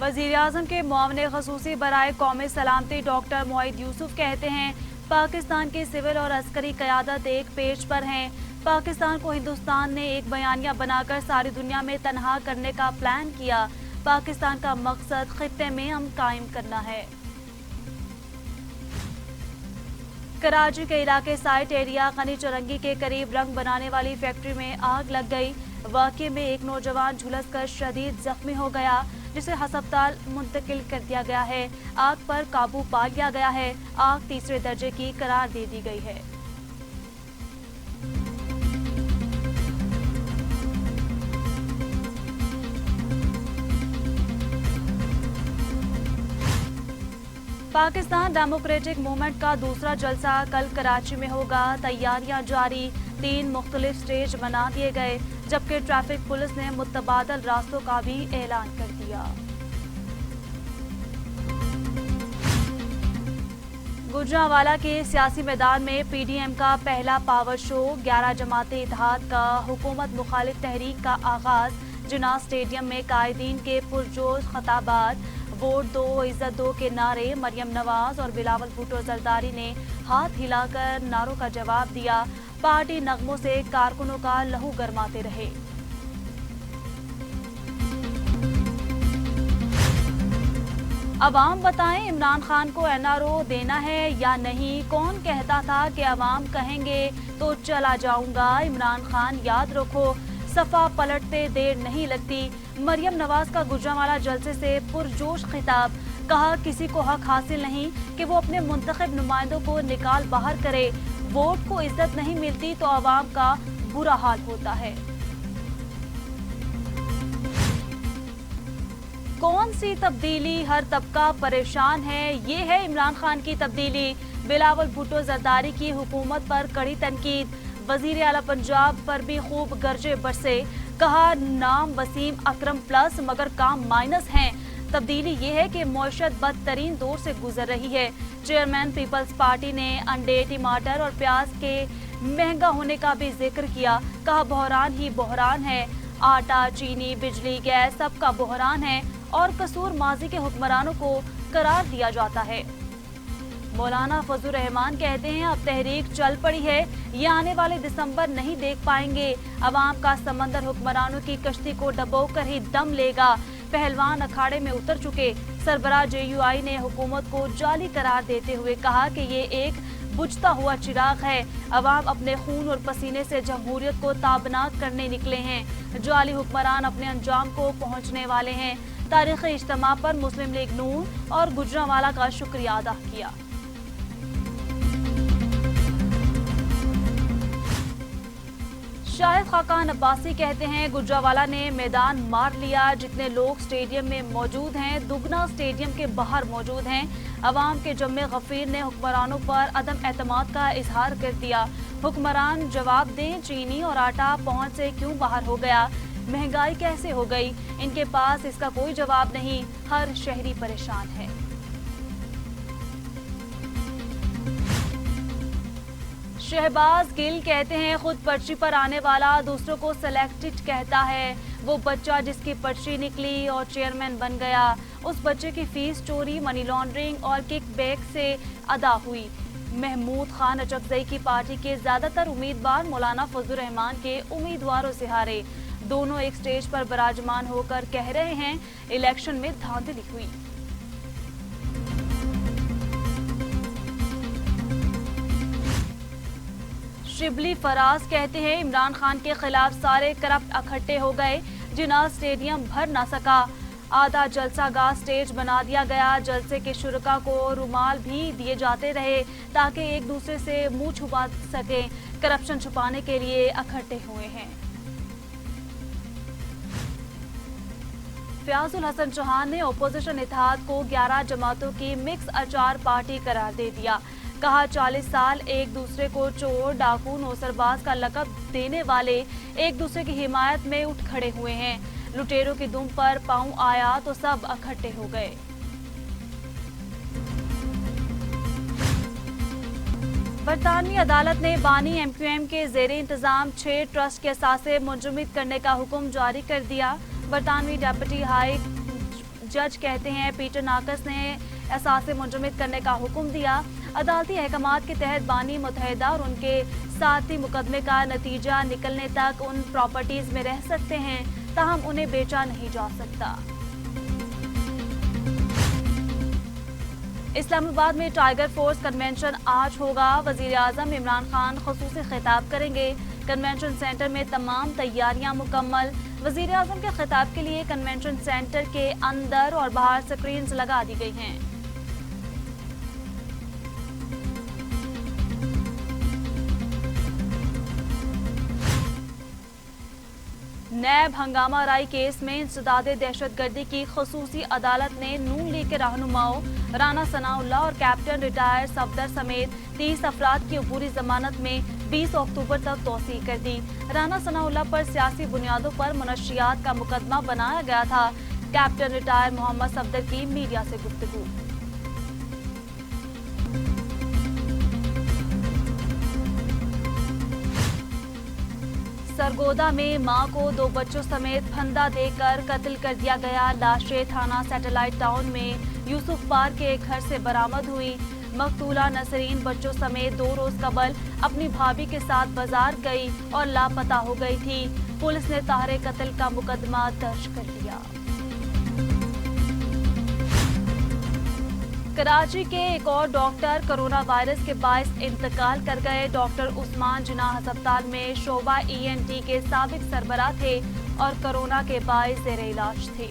वज़ीर-ए-आज़म के मुआविन ख़ुसूसी बराए कौमी सलामती डॉक्टर मोइद यूसुफ कहते हैं, पाकिस्तान की सिविल और अस्करी क़यादत एक पेज पर हैं। पाकिस्तान को हिंदुस्तान ने एक बयानिया बनाकर सारी दुनिया में तनहा करने का प्लान किया। पाकिस्तान का मकसद खित्ते में अमन कायम करना है। कराची के इलाके साइट एरिया खनी चौरंगी के करीब रंग बनाने वाली फैक्ट्री में आग लग गई। वाक़े में एक नौजवान झुलसकर शदीद जख्मी हो गया, जिसे अस्पताल मुंतकिल कर दिया गया है। आग पर काबू पा लिया गया है। आग तीसरे दर्जे की करार दे दी गई है। पाकिस्तान डेमोक्रेटिक मूवमेंट का दूसरा जलसा कल कराची में होगा। तैयारियां जारी, 3 मुख्तलिफ स्टेज बना दिए गए, जबकि ट्रैफिक पुलिस ने मुतबादल रास्तों का भी ऐलान कर दिया। गुजरांवाला के सियासी मैदान में पीडीएम का पहला पावर शो, 11 जमाती इत्तेहाद का हुकूमत मुखालिफ तहरीक का आगाज। जिन्ना स्टेडियम में कायदीन के पुरजोश खताबात, वोट दो इज्जत दो के नारे। मरियम नवाज और बिलावल भुट्टो जरदारी ने हाथ हिलाकर नारों का जवाब दिया। पार्टी नगमों से कारकुनों का लहू गरमाते रहे। अवाम बताएं, इमरान खान को एनआरओ देना है या नहीं? कौन कहता था कि अवाम कहेंगे तो चला जाऊंगा? इमरान खान याद रखो, सफा पलटते देर नहीं लगती। मरियम नवाज का गुजरांवाला जलसे से पुरजोश खिताब। कहा, किसी को हक हासिल नहीं कि वो अपने मुंतखब नुमाइंदों को निकाल बाहर करे। वोट को इज्जत नहीं मिलती तो आवाम का बुरा हाल होता है। कौन सी तब्दीली? हर तबका परेशान है, ये है इमरान खान की तब्दीली। बिलावल भुट्टो जरदारी की हुकूमत पर कड़ी तनकीद। वजीर आला पंजाब पर भी खूब गरजे बरसे। कहा, नाम वसीम अकरम प्लस मगर काम माइनस हैं। तब्दीली ये है कि मौशत बदतरीन दौर से गुजर रही है। चेयरमैन पीपल्स पार्टी ने अंडे, टमाटर और प्याज के महंगा होने का भी जिक्र किया। कहा, बहरान ही बहरान है। आटा, चीनी, बिजली, गैस सबका बहरान है और कसूर माजी के हुक्मरानों को करार दिया जाता है। मौलाना फजलुर रहमान कहते हैं, अब तहरीक चल पड़ी है, ये आने वाले दिसंबर नहीं देख पाएंगे। अवाम का समंदर हुक्मरानों की कश्ती को डबोकर ही दम लेगा। पहलवान अखाड़े में उतर चुके। सरबराह जेयूआई ने हुकूमत को जाली करार देते हुए कहा कि ये एक बुझता हुआ चिराग है। अवाम अपने खून और पसीने से जमहूरियत को ताबनाक करने निकले हैं। जाली हुक्मरान अपने अंजाम को पहुंचने वाले हैं। तारीखी इज्तिमा पर मुस्लिम लीग नून और गुजरांवाला का शुक्रिया अदा किया। शाहिद खाकान अब्बासी कहते हैं, गुजरांवाला ने मैदान मार लिया। जितने लोग स्टेडियम में मौजूद हैं, दुगना स्टेडियम के बाहर मौजूद हैं। अवाम के जम्मे गफीर ने हुक्मरानों पर अदम एतमाद का इजहार कर दिया। हुक्मरान जवाब दें, चीनी और आटा पहुंच से क्यों बाहर हो गया? महंगाई कैसे हो गई? इनके पास इसका कोई जवाब नहीं। हर शहरी परेशान है। शहबाज गिल कहते हैं, खुद पर्ची पर आने वाला दूसरों को सिलेक्टेड कहता है। वो बच्चा जिसकी पर्ची निकली और चेयरमैन बन गया, उस बच्चे की फीस चोरी, मनी लॉन्ड्रिंग और किकबैक से अदा हुई। महमूद खान अचकजई की पार्टी के ज्यादातर उम्मीदवार मौलाना फजलुर रहमान के उम्मीदवारों से हारे। दोनों एक स्टेज पर विराजमान होकर कह रहे हैं, इलेक्शन में धांधली हुई। शिबली फराज कहते हैं, इमरान खान के खिलाफ सारे करप्ट इकट्ठे हो गए। जिन्ना स्टेडियम भर ना सका। आधा जलसा गाह स्टेज बना दिया गया। जलसे के शुरका को रुमाल भी दिए जाते रहे ताकि एक दूसरे से मुंह छुपा सकें। करप्शन छुपाने के लिए इकट्ठे हुए हैं। फयाजुल हसन चौहान ने अपोजिशन इत्तेहाद को 11 जमातों की मिक्स अचार पार्टी करार दे दिया। कहा, 40 साल एक दूसरे को चोर, डाकू, नौसरबाज का लकब देने वाले एक दूसरे की हिमायत में उठ खड़े हुए हैं। लुटेरों की दुम पर पांव आया तो सब इकट्ठे हो गए। बरतानवी अदालत ने बानी एमक्यूएम के ज़ेरे इंतजाम 6 ट्रस्ट के असासे मुंजमद करने का हुक्म जारी कर दिया। बरतानवी जज कहते हैं पीटर नाकस ने एहसास मुंजमद करने का हुक्म दिया। अदालती अहकामात के तहत बानी मुतहदा और उनके साथी मुकदमे का नतीजा निकलने तक उन प्रॉपर्टीज में रह सकते हैं, ताहम उन्हें बेचा नहीं जा सकता। इस्लामाबाद में टाइगर फोर्स कन्वेंशन आज होगा। वजीर आजम इमरान खान खुसूसी खिताब करेंगे। कन्वेंशन सेंटर में तमाम तैयारियां मुकम्मल। वजीर आजम के खिताब के लिए कन्वेंशन सेंटर के अंदर और बाहर स्क्रीन्स लगा दी गई हैं। नैब हंगामा राई केस में इंसदादे दहशतगर्दी की खुसूसी अदालत ने नून लीग के रहनुमाओं राना सनाउल्लाह और कैप्टन रिटायर सफदर समेत 30 अफराद की अबूरी जमानत में 20 अक्टूबर तक तौसीह कर दी। राना सनाउल्लाह पर सियासी बुनियादों पर मनशियात का मुकदमा बनाया गया था। कैप्टन रिटायर मोहम्मद सफदर की मीडिया से गुफ्तगू। सरगोदा में मां को 2 बच्चों समेत फंदा देकर कत्ल कर दिया गया। लाशें थाना सैटेलाइट टाउन में यूसुफ पार्क के एक घर से बरामद हुई। मकतूला नसरीन बच्चों समेत 2 रोज कबल अपनी भाभी के साथ बाजार गई और लापता हो गई थी। पुलिस ने ताहरे कत्ल का मुकदमा दर्ज कर लिया। कराची के एक और डॉक्टर कोरोना वायरस के बायस इंतकाल कर गए। डॉक्टर उस्मान जिनाह अस्पताल में शोबा ENT के साबिक सरबराह थे और कोरोना के बायस ज़ेर इलाज थे।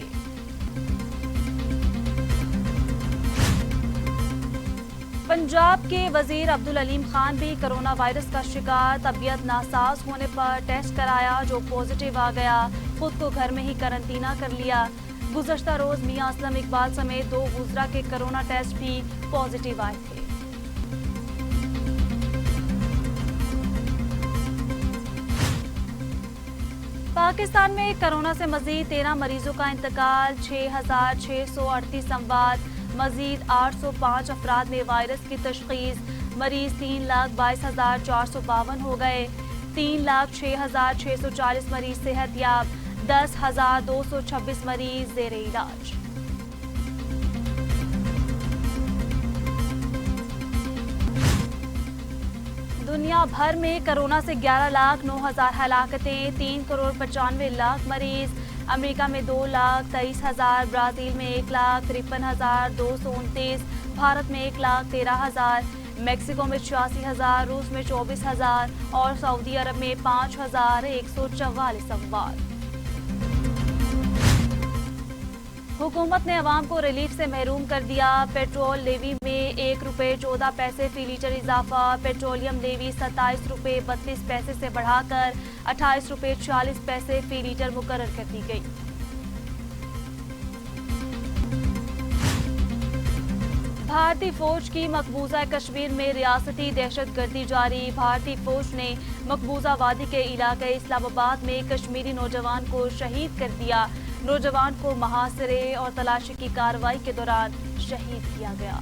पंजाब के वजीर अब्दुल अलीम खान भी कोरोना वायरस का शिकार। तबीयत नासाज होने पर टेस्ट कराया जो पॉजिटिव आ गया। खुद को घर में ही करंटीना कर लिया। गुज़श्ता रोज मियां असलम इकबाल समेत 2 वुज़रा के कोरोना टेस्ट भी पॉजिटिव आए थे। पाकिस्तान में कोरोना से मजीद 13 मरीजों का इंतकाल। 6,638 अमवात। मजीद 805 अफराद में वायरस की तशखीस। मरीज 3,22,452 हो गए। 3,06,640 मरीज सेहतयाब। 10,226 मरीज ज़ेर इलाज। दुनिया भर में कोरोना से 11,09,000 हलाकतें। 3,95,00,000 मरीज। अमेरिका में 2,23,000, ब्राजील में 1,53,229, भारत में 1,13,000, मेक्सिको में 86,000, रूस में 24,000 और सऊदी अरब में 5,144 अमवात। हुकूमत ने अवाम को रिलीफ से महरूम कर दिया। पेट्रोल लेवी में 1 रुपये 14 पैसे फी लीटर इजाफा। पेट्रोलियम लेवी 27 रुपये 32 पैसे से बढ़ाकर 28 रुपये 40 पैसे फी लीटर मुकर्रर कर दी गई। भारतीय फौज की मकबूजा कश्मीर में रियासती दहशतगर्दी जारी। भारतीय फौज ने मकबूजा वादी के इलाके इस्लामाबाद में कश्मीरी नौजवान को शहीद कर दिया। नौजवान को मुहासरे और तलाशी की कार्रवाई के दौरान शहीद किया गया।